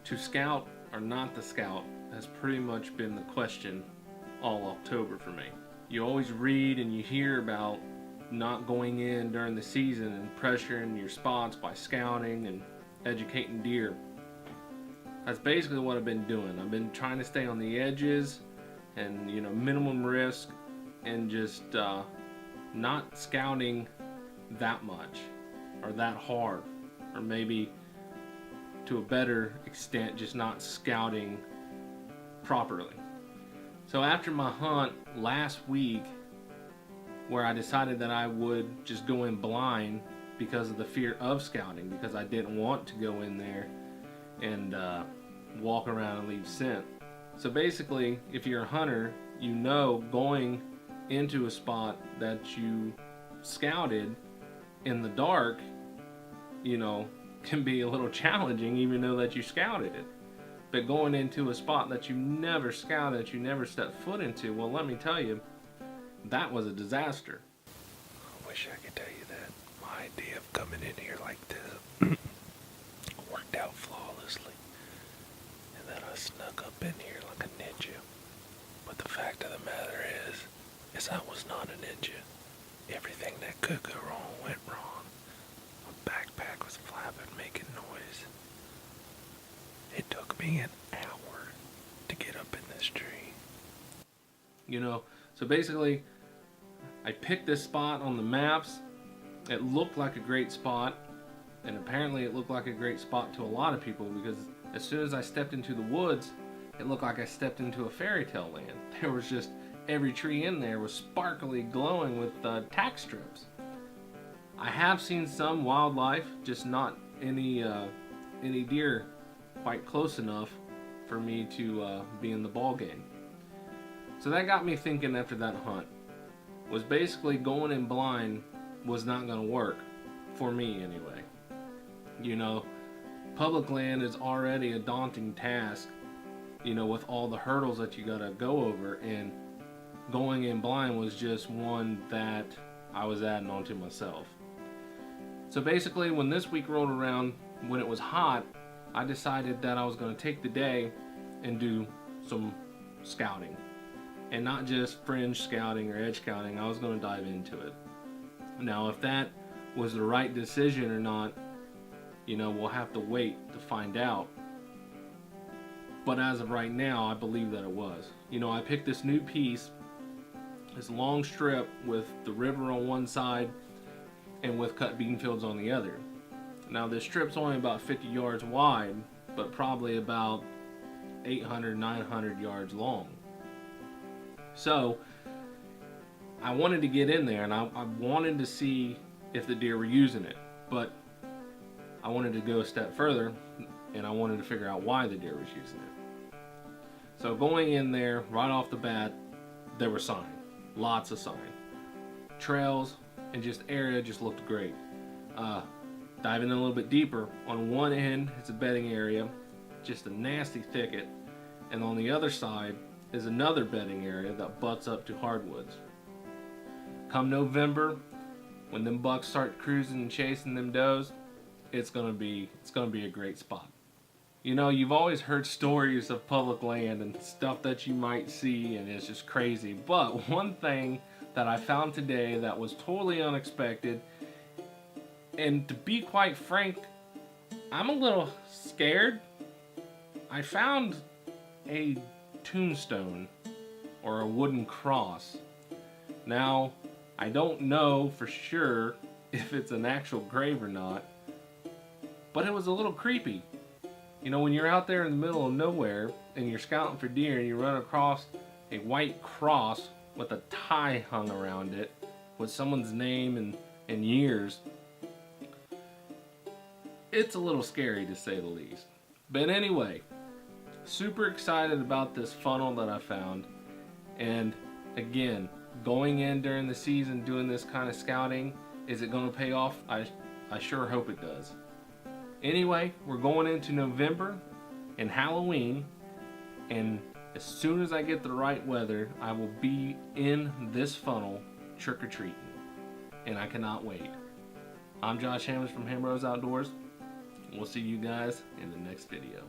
to scout or not to scout has pretty much been the question all October for me. You always read and you hear about not going in during the season and pressuring your spots by scouting and educating deer. That's basically what I've been doing. I've been trying to stay on the edges and, minimum risk, and just not scouting that much or that hard, or maybe to a better extent just not scouting properly. So after my hunt last week, where I decided that I would just go in blind because of the fear of scouting, because I didn't want to go in there and walk around and leave scent. So basically, if you're a hunter, going into a spot that you scouted in the dark, can be a little challenging, even though that you scouted it. But going into a spot that you never scouted, that you never stepped foot into, well, let me tell you, that was a disaster. I wish I could tell you that my idea of coming in here like this worked out flawlessly, and that I snuck up in here like a ninja. But the fact of the matter is I was not a ninja. Everything that could go wrong went wrong. My backpack was flapping, making noise. It took me an hour to get up in this tree. So basically, I picked this spot on the maps. It looked like a great spot, and apparently it looked like a great spot to a lot of people, because as soon as I stepped into the woods, it looked like I stepped into a fairy tale land. There was just, every tree in there was sparkly glowing with tack strips. I have seen some wildlife, just not any deer quite close enough for me to be in the ball game. So that got me thinking after that hunt. Was basically going in blind was not going to work, for me anyway. Public land is already a daunting task, with all the hurdles that you got to go over, and going in blind was just one that I was adding on to myself. So basically, when this week rolled around, when it was hot, I decided that I was going to take the day and do some scouting. And not just fringe scouting or edge scouting. I was going to dive into it. Now, if that was the right decision or not, we'll have to wait to find out. But as of right now, I believe that it was. I picked this new piece, this long strip with the river on one side and with cut bean fields on the other. Now, this strip's only about 50 yards wide, but probably about 800, 900 yards long. So I wanted to get in there, and I wanted to see if the deer were using it, but I wanted to go a step further, and I wanted to figure out why the deer was using it. So going in there right off the bat, there were sign, lots of sign, trails, and just area just looked great. Diving in a little bit deeper, on one end it's a bedding area, just a nasty thicket, and on the other side is another bedding area that butts up to hardwoods. Come November, when them bucks start cruising and chasing them does, it's gonna be a great spot. You've always heard stories of public land and stuff that you might see, and it's just crazy. But one thing that I found today that was totally unexpected, and to be quite frank, I'm a little scared. I found a tombstone, or a wooden cross. Now, I don't know for sure if it's an actual grave or not, but it was a little creepy. When you're out there in the middle of nowhere and you're scouting for deer and you run across a white cross with a tie hung around it with someone's name and years, it's a little scary, to say the least. But anyway, super excited about this funnel that I found, and again, going in during the season doing this kind of scouting, is it going to pay off? I sure hope it does. Anyway, we're going into November and Halloween, and as soon as I get the right weather, I will be in this funnel trick-or-treating, and I cannot wait. I'm Josh HamBros from HamBros Outdoors. We'll see you guys in the next video.